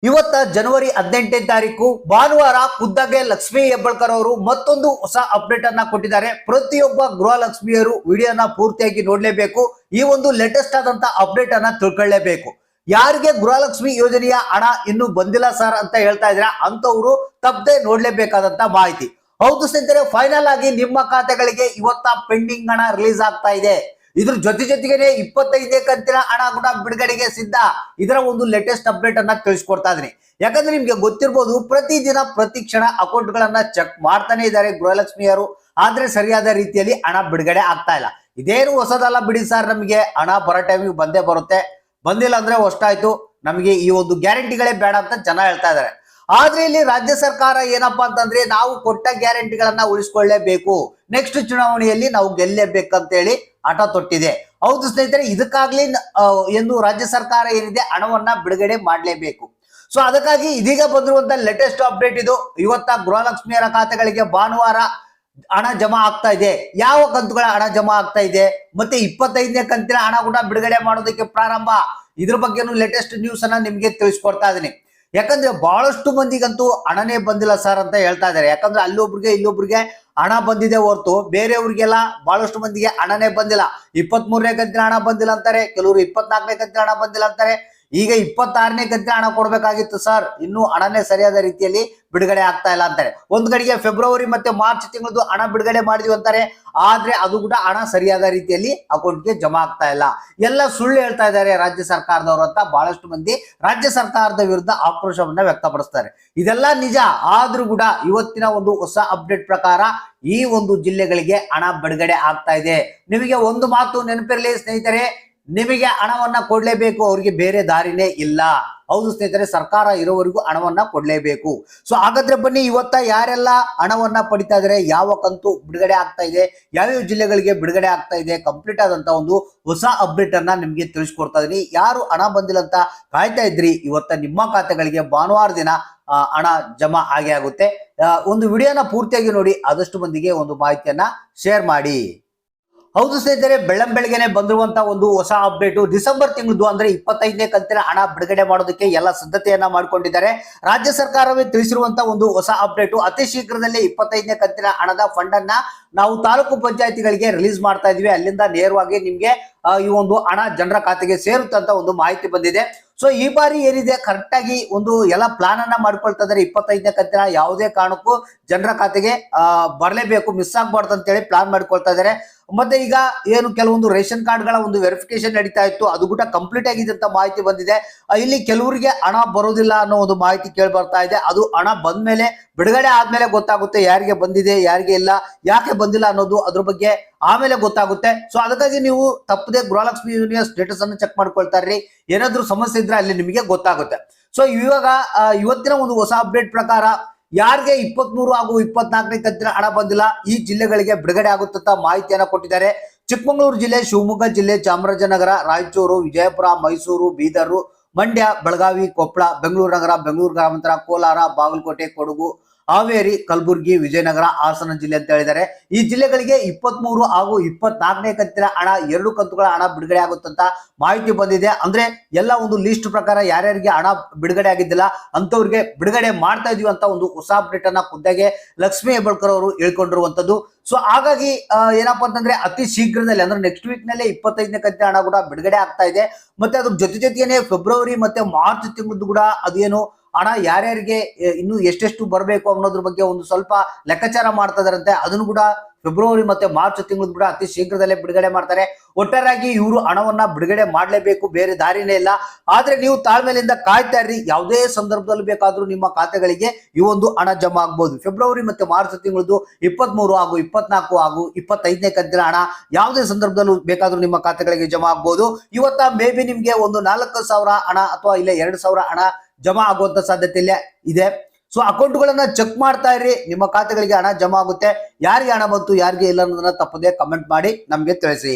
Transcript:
ಇವತ್ತ ಜನವರಿ 18ನೇ ತಾರೀಕು ಭಾನುವಾರ ಖುದ್ದಾಗೆ ಲಕ್ಷ್ಮೀ ಹೆಬ್ಬಾಳ್ಕರ್ ಅವರು ಮತ್ತೊಂದು ಹೊಸ ಅಪ್ಡೇಟ್ ಅನ್ನ ಕೊಟ್ಟಿದ್ದಾರೆ. ಪ್ರತಿಯೊಬ್ಬ ಗೃಹಲಕ್ಷ್ಮಿಯರು ವಿಡಿಯೋನ ಪೂರ್ತಿಯಾಗಿ ನೋಡ್ಲೇಬೇಕು. ಈ ಒಂದು ಲೇಟೆಸ್ಟ್ ಆದಂತ ಅಪ್ಡೇಟ್ ಅನ್ನ ತಿಳ್ಕೊಳ್ಳೇಬೇಕು. ಯಾರಿಗೆ ಗೃಹಲಕ್ಷ್ಮಿ ಯೋಜನೆಯ ಹಣ ಇನ್ನು ಬಂದಿಲ್ಲ ಸರ್ ಅಂತ ಹೇಳ್ತಾ ಇದ್ರೆ ಅಂತವರು ತಪ್ಪದೆ ನೋಡ್ಲೇಬೇಕಾದಂತ ಮಾಹಿತಿ. ಹೌದು ಸ್ನೇಹಿತರೆ, ಫೈನಲ್ ಆಗಿ ನಿಮ್ಮ ಖಾತೆಗಳಿಗೆ ಇವತ್ತ ಪೆಂಡಿಂಗ್ ಹಣ ರಿಲೀಸ್ ಆಗ್ತಾ ಇದೆ. ಇದ್ರ ಜೊತೆಗೆ 25ನೇ ಕಂತಿನ ಹಣ ಕೂಡ ಬಿಡುಗಡೆಗೆ ಸಿದ್ಧ. ಇದರ ಒಂದು ಲೇಟೆಸ್ಟ್ ಅಪ್ಡೇಟ್ ಅನ್ನ ತಿಳಿಸ್ಕೊಡ್ತಾ ಇದೀನಿ. ಯಾಕಂದ್ರೆ ನಿಮ್ಗೆ ಗೊತ್ತಿರ್ಬೋದು, ಪ್ರತಿದಿನ ಪ್ರತಿ ಕ್ಷಣ ಅಕೌಂಟ್ ಗಳನ್ನ ಚೆಕ್ ಮಾಡ್ತಾನೆ ಇದ್ದಾರೆ ಗೃಹಲಕ್ಷ್ಮಿಯರು. ಆದ್ರೆ ಸರಿಯಾದ ರೀತಿಯಲ್ಲಿ ಹಣ ಬಿಡುಗಡೆ ಆಗ್ತಾ ಇಲ್ಲ. ಇದೇನು ಹೊಸದಲ್ಲ ಬಿಡಿ ಸರ್, ನಮಗೆ ಹಣ ಬರೋ ಟೈಮಿಗೆ ಬಂದೇ ಬರುತ್ತೆ, ಬಂದಿಲ್ಲ ಅಂದ್ರೆ ಅಷ್ಟಾಯ್ತು, ನಮಗೆ ಈ ಒಂದು ಗ್ಯಾರಂಟಿಗಳೇ ಬೇಡ ಅಂತ ಜನ ಹೇಳ್ತಾ ಇದ್ದಾರೆ. ಆದ್ರೆ ಇಲ್ಲಿ ರಾಜ್ಯ ಸರ್ಕಾರ ಏನಪ್ಪಾ ಅಂತಂದ್ರೆ, ನಾವು ಕೊಟ್ಟ ಗ್ಯಾರಂಟಿಗಳನ್ನ ಉಳಿಸ್ಕೊಳ್ಳೇಬೇಕು, ನೆಕ್ಸ್ಟ್ ಚುನಾವಣೆಯಲ್ಲಿ ನಾವು ಗೆಲ್ಲೇಬೇಕಂತ ಹೇಳಿ ಹಠ ತೊಟ್ಟಿದೆ. ಹೌದು ಸ್ನೇಹಿತರೆ, ಇದಕ್ಕಾಗ್ಲಿ ಎಂದು ರಾಜ್ಯ ಸರ್ಕಾರ ಏನಿದೆ ಹಣವನ್ನ ಬಿಡುಗಡೆ ಮಾಡಲೇಬೇಕು. ಸೊ ಅದಕ್ಕಾಗಿ ಇದೀಗ ಬಂದಿರುವಂತ ಲೇಟೆಸ್ಟ್ ಅಪ್ಡೇಟ್ ಇದು. ಇವತ್ತ ಗೃಹಲಕ್ಷ್ಮಿಯರ ಖಾತೆಗಳಿಗೆ ಭಾನುವಾರ ಹಣ ಜಮಾ ಆಗ್ತಾ ಇದೆ. ಯಾವ ಕಂತುಗಳ ಹಣ ಜಮಾ ಆಗ್ತಾ ಇದೆ, ಮತ್ತೆ 25ನೇ ಕಂತಿನ ಹಣ ಕೂಡ ಬಿಡುಗಡೆ ಮಾಡೋದಕ್ಕೆ ಪ್ರಾರಂಭ. ಇದ್ರ ಬಗ್ಗೆನೂ ಲೇಟೆಸ್ಟ್ ನ್ಯೂಸ್ ಅನ್ನ ನಿಮ್ಗೆ ತಿಳಿಸ್ಕೊಡ್ತಾ ಇದೀನಿ. ಯಾಕಂದ್ರೆ ಬಹಳಷ್ಟು ಮಂದಿಗಂತೂ ಹಣನೇ ಬಂದಿಲ್ಲ ಸರ್ ಅಂತ ಹೇಳ್ತಾ ಇದ್ದಾರೆ. ಯಾಕಂದ್ರೆ ಅಲ್ಲೊಬ್ರಿಗೆ ಇಲ್ಲೊಬ್ರಿಗೆ ಹಣ ಬಂದಿದೆ ಹೊರತು ಬೇರೆಯವ್ರಿಗೆಲ್ಲ ಬಹಳಷ್ಟು ಮಂದಿಗೆ ಹಣನೇ ಬಂದಿಲ್ಲ. 23ನೇ ಕಂತಿನ ಹಣ ಬಂದಿಲ್ಲ ಅಂತಾರೆ, ಕೆಲವರು 24ನೇ ಕಂತಿನ ಹಣ ಬಂದಿಲ್ಲ ಅಂತಾರೆ. ಈಗ 26ನೇ ಕಂತಿನ ಹಣ ಕೊಡ್ಬೇಕಾಗಿತ್ತು ಸರ್, ಇನ್ನೂ ಹಣನೇ ಸರಿಯಾದ ರೀತಿಯಲ್ಲಿ ಬಿಡುಗಡೆ ಆಗ್ತಾ ಇಲ್ಲ ಅಂತಾರೆ. ಒಂದ್ ಕಡೆಗೆ ಫೆಬ್ರವರಿ ಮತ್ತೆ ಮಾರ್ಚ್ ತಿಂಗಳದ್ದು ಹಣ ಬಿಡುಗಡೆ ಮಾಡಿದ್ವಿ ಅಂತಾರೆ, ಆದ್ರೆ ಅದು ಕೂಡ ಹಣ ಸರಿಯಾದ ರೀತಿಯಲ್ಲಿ ಅಕೌಂಟ್ಗೆ ಜಮಾ ಆಗ್ತಾ ಇಲ್ಲ. ಎಲ್ಲ ಸುಳ್ಳು ಹೇಳ್ತಾ ಇದ್ದಾರೆ ರಾಜ್ಯ ಸರ್ಕಾರದವರು ಅಂತ ಬಹಳಷ್ಟು ಮಂದಿ ರಾಜ್ಯ ಸರ್ಕಾರದ ವಿರುದ್ಧ ಆಕ್ರೋಶವನ್ನ ವ್ಯಕ್ತಪಡಿಸ್ತಾರೆ. ಇದೆಲ್ಲ ನಿಜ, ಆದ್ರೂ ಕೂಡ ಇವತ್ತಿನ ಒಂದು ಹೊಸ ಅಪ್ಡೇಟ್ ಪ್ರಕಾರ ಈ ಒಂದು ಜಿಲ್ಲೆಗಳಿಗೆ ಹಣ ಬಿಡುಗಡೆ ಆಗ್ತಾ ಇದೆ. ನಿಮಗೆ ಒಂದು ಮಾತು ನೆನಪಿರಲಿ ಸ್ನೇಹಿತರೆ, ನಿಮಗೆ ಹಣವನ್ನ ಕೊಡ್ಲೇಬೇಕು, ಅವ್ರಿಗೆ ಬೇರೆ ದಾರಿನೇ ಇಲ್ಲ. ಹೌದು ಸ್ನೇಹಿತರೆ, ಸರ್ಕಾರ ಇರೋವರೆಗೂ ಹಣವನ್ನ ಕೊಡ್ಲೇಬೇಕು. ಸೊ ಹಾಗಾದ್ರೆ ಬನ್ನಿ, ಇವತ್ತ ಯಾರೆಲ್ಲ ಹಣವನ್ನ ಪಡಿತಾ ಇದಾರೆ, ಯಾವ ಕಂತು ಬಿಡುಗಡೆ ಆಗ್ತಾ ಇದೆ, ಯಾವ್ಯಾವ ಜಿಲ್ಲೆಗಳಿಗೆ ಬಿಡುಗಡೆ ಆಗ್ತಾ ಇದೆ, ಕಂಪ್ಲೀಟ್ ಆದಂತ ಒಂದು ಹೊಸ ಅಪ್ಡೇಟ್ ಅನ್ನ ನಿಮ್ಗೆ ತಿಳಿಸ್ಕೊಡ್ತಾ ಇದೀನಿ. ಯಾರು ಹಣ ಬಂದಿಲ್ಲ ಅಂತ ಕಾಯ್ತಾ ಇದ್ರಿ, ಇವತ್ತ ನಿಮ್ಮ ಖಾತೆಗಳಿಗೆ ಭಾನುವಾರ ದಿನ ಹಣ ಜಮಾ ಆಗೇ ಆಗುತ್ತೆ. ಒಂದು ವಿಡಿಯೋನ ಪೂರ್ತಿಯಾಗಿ ನೋಡಿ, ಆದಷ್ಟು ಮಂದಿಗೆ ಒಂದು ಮಾಹಿತಿಯನ್ನ ಶೇರ್ ಮಾಡಿ. ಹೌದು ಸ್ನೇಹಿತರೆ, ಬೆಳ್ಳಂಬೆಳಗ್ಗೆನೆ ಬಂದಿರುವಂತ ಒಂದು ಹೊಸ ಅಪ್ಡೇಟ್. ಡಿಸೆಂಬರ್ ತಿಂಗಳದ್ದು ಅಂದ್ರೆ 25ನೇ ಕಂತಿನ ಹಣ ಬಿಡುಗಡೆ ಮಾಡೋದಕ್ಕೆ ಎಲ್ಲ ಸಿದ್ಧತೆಯನ್ನ ಮಾಡ್ಕೊಂಡಿದ್ದಾರೆ. ರಾಜ್ಯ ಸರ್ಕಾರವೇ ತಿಳಿಸಿರುವಂತ ಒಂದು ಹೊಸ ಅಪ್ಡೇಟ್. ಅತಿ ಶೀಘ್ರದಲ್ಲೇ 25ನೇ ಕಂತಿನ ಹಣದ ಫಂಡ್ ಅನ್ನ ನಾವು ತಾಲೂಕು ಪಂಚಾಯತಿಗಳಿಗೆ ರಿಲೀಸ್ ಮಾಡ್ತಾ ಇದೀವಿ. ಅಲ್ಲಿಂದ ನೇರವಾಗಿ ನಿಮ್ಗೆ ಈ ಒಂದು ಹಣ ಜನರ ಖಾತೆಗೆ ಸೇರುತ್ತೆ ಅಂತ ಒಂದು ಮಾಹಿತಿ ಬಂದಿದೆ. ಸೊ ಈ ಬಾರಿ ಏನಿದೆ, ಕರೆಕ್ಟ್ ಆಗಿ ಒಂದು ಎಲ್ಲ ಪ್ಲಾನ್ ಅನ್ನ ಮಾಡ್ಕೊಳ್ತಾ ಇದಾರೆ. 25ನೇ ಕಂತಿನ ಯಾವುದೇ ಕಾರಣಕ್ಕೂ ಜನರ ಖಾತೆಗೆ ಬರಲೇಬೇಕು, ಮಿಸ್ ಆಗ್ಬಾರ್ದು ಅಂತ ಹೇಳಿ ಪ್ಲಾನ್ ಮಾಡ್ಕೊಳ್ತಾ ಇದಾರೆ. ಮತ್ತೆ ಈಗ ಏನು ಕೆಲವೊಂದು ರೇಷನ್ ಕಾರ್ಡ್ ಗಳ ಒಂದು ವೆರಿಫಿಕೇಶನ್ ನಡೀತಾ ಇತ್ತು, ಅದು ಕೂಡ ಕಂಪ್ಲೀಟ್ ಆಗಿದೆ ಅಂತ ಮಾಹಿತಿ ಬಂದಿದೆ. ಇಲ್ಲಿ ಕೆಲವರಿಗೆ ಹಣ ಬರೋದಿಲ್ಲ ಅನ್ನೋ ಒಂದು ಮಾಹಿತಿ ಕೇಳಿ ಬರ್ತಾ ಇದೆ. ಅದು ಹಣ ಬಂದ್ಮೇಲೆ, ಬಿಡುಗಡೆ ಆದ್ಮೇಲೆ ಗೊತ್ತಾಗುತ್ತೆ ಯಾರಿಗೆ ಬಂದಿದೆ ಯಾರಿಗೆ ಇಲ್ಲ, ಯಾಕೆ ಬಂದಿಲ್ಲ ಅನ್ನೋದು ಅದ್ರ ಬಗ್ಗೆ ಆಮೇಲೆ ಗೊತ್ತಾಗುತ್ತೆ. ಸೊ ಅದಕ್ಕಾಗಿ ನೀವು ತಪ್ಪದೆ ಗೃಹಲಕ್ಷ್ಮಿ ಯೋಜನೆಯ ಸ್ಟೇಟಸ್ ಅನ್ನು ಚೆಕ್ ಮಾಡ್ಕೊಳ್ತಾ ಇರ್ರಿ. ಏನಾದ್ರೂ ಸಮಸ್ಯೆ ಇದ್ರೆ ಅಲ್ಲಿ ನಿಮಗೆ ಗೊತ್ತಾಗುತ್ತೆ. ಸೊ ಇವಾಗ ಇವತ್ತಿನ ಒಂದು ಹೊಸ ಅಪ್ಡೇಟ್ ಪ್ರಕಾರ ಯಾರಿಗೆ 23 ಹಾಗೂ 24ನೇ ಕಂತಿನ ಹಣ ಬಂದಿಲ್ಲ, ಈ ಜಿಲ್ಲೆಗಳಿಗೆ ಬಿಡುಗಡೆ ಆಗುತ್ತಂತ ಮಾಹಿತಿಯನ್ನ ಕೊಟ್ಟಿದ್ದಾರೆ. ಚಿಕ್ಕಮಗಳೂರು ಜಿಲ್ಲೆ, ಶಿವಮೊಗ್ಗ ಜಿಲ್ಲೆ, ಚಾಮರಾಜನಗರ, ರಾಯಚೂರು, ವಿಜಯಪುರ, ಮೈಸೂರು, ಬೀದರ್, ಮಂಡ್ಯ, ಬೆಳಗಾವಿ, ಕೊಪ್ಪಳ, ಬೆಂಗಳೂರು ನಗರ, ಬೆಂಗಳೂರು ಗ್ರಾಮಾಂತರ, ಕೋಲಾರ, ಬಾಗಲಕೋಟೆ, ಕೊಡಗು, ಹಾವೇರಿ, ಕಲಬುರಗಿ, ವಿಜಯನಗರ, ಹಾಸನ ಜಿಲ್ಲೆ ಅಂತ ಹೇಳಿದ್ದಾರೆ. ಈ ಜಿಲ್ಲೆಗಳಿಗೆ 23 ಹಾಗೂ 24ನೇ ಕಂತಿನ ಹಣ, 2 ಕಂತುಗಳ ಹಣ ಬಿಡುಗಡೆ ಆಗುತ್ತಂತ ಮಾಹಿತಿ ಬಂದಿದೆ. ಅಂದ್ರೆ ಎಲ್ಲ ಒಂದು ಲಿಸ್ಟ್ ಪ್ರಕಾರ ಯಾರ್ಯಾರಿಗೆ ಹಣ ಬಿಡುಗಡೆ ಆಗಿದ್ದಿಲ್ಲ ಅಂತವ್ರಿಗೆ ಬಿಡುಗಡೆ ಮಾಡ್ತಾ ಇದೀವಿ ಅಂತ ಒಂದು ಹೊಸ ಅಪ್ಡೇಟ್ ಅನ್ನ ಖುದ್ದಾಗೆ ಲಕ್ಷ್ಮೀ ಹೆಬ್ಬಾಳ್ಕರ್ ಅವರು ಹೇಳ್ಕೊಂಡಿರುವಂತದ್ದು. ಸೊ ಹಾಗಾಗಿ ಏನಪ್ಪಾ ಅಂತಂದ್ರೆ, ಅತಿ ಶೀಘ್ರದಲ್ಲಿ ಅಂದ್ರೆ ನೆಕ್ಸ್ಟ್ ವೀಕ್ ನಲ್ಲಿ 25ನೇ ಕಂತಿನ ಹಣ ಕೂಡ ಬಿಡುಗಡೆ ಆಗ್ತಾ ಇದೆ. ಮತ್ತೆ ಅದ್ರ ಜೊತೆಗೇನೆ ಫೆಬ್ರವರಿ ಮತ್ತೆ ಮಾರ್ಚ್ ತಿಂಗಳದ್ದು ಕೂಡ ಅದೇನು ಹಣ ಯಾರ್ಯಾರಿಗೆ ಇನ್ನು ಎಷ್ಟೆಷ್ಟು ಬರಬೇಕು ಅನ್ನೋದ್ರ ಬಗ್ಗೆ ಒಂದು ಸ್ವಲ್ಪ ಲೆಕ್ಕಾಚಾರ ಮಾಡ್ತಾ ಇದಾರಂತೆ. ಅದನ್ನು ಕೂಡ ಫೆಬ್ರವರಿ ಮತ್ತೆ ಮಾರ್ಚ್ ತಿಂಗಳು ಕೂಡ ಅತಿ ಶೀಘ್ರದಲ್ಲೇ ಬಿಡುಗಡೆ ಮಾಡ್ತಾರೆ. ಒಟ್ಟಾರೆಯಾಗಿ ಇವರು ಹಣವನ್ನ ಬಿಡುಗಡೆ ಮಾಡಲೇಬೇಕು, ಬೇರೆ ದಾರಿನೇ ಇಲ್ಲ. ಆದ್ರೆ ನೀವು ತಾಳ್ಮೆಯಿಂದ ಕಾಯ್ತಾ ಇರ್ರಿ, ಯಾವುದೇ ಸಂದರ್ಭದಲ್ಲಿ ಬೇಕಾದ್ರೂ ನಿಮ್ಮ ಖಾತೆಗಳಿಗೆ ಈ ಒಂದು ಹಣ ಜಮಾ ಆಗ್ಬಹುದು. ಫೆಬ್ರವರಿ ಮತ್ತೆ ಮಾರ್ಚ್ ತಿಂಗಳದ್ದು 23 ಹಾಗೂ 24 ಹಾಗೂ 25ನೇ ಕಂತಿನ ಹಣ ಯಾವುದೇ ಸಂದರ್ಭದಲ್ಲೂ ಬೇಕಾದ್ರೂ ನಿಮ್ಮ ಖಾತೆಗಳಿಗೆ ಜಮಾ ಆಗ್ಬಹುದು. ಇವತ್ತ ಮೇ ಬಿ ನಿಮ್ಗೆ ಒಂದು 4,000 ಹಣ ಅಥವಾ ಇಲ್ಲ 2,000 ಹಣ ಜಮಾ ಆಗುವಂತ ಸಾಧ್ಯತೆ ಇದೆ. ಸೊ ಅಕೌಂಟ್ಗಳನ್ನ ಚೆಕ್ ಮಾಡ್ತಾ ಇರ್ರಿ, ನಿಮ್ಮ ಖಾತೆಗಳಿಗೆ ಹಣ ಜಮಾ ಆಗುತ್ತೆ. ಯಾರಿಗೆ ಹಣ ಬಂತು ಯಾರಿಗೆ ಇಲ್ಲ ಅನ್ನೋದನ್ನ ತಪ್ಪದೆ ಕಮೆಂಟ್ ಮಾಡಿ ನಮ್ಗೆ ತಿಳಿಸಿ.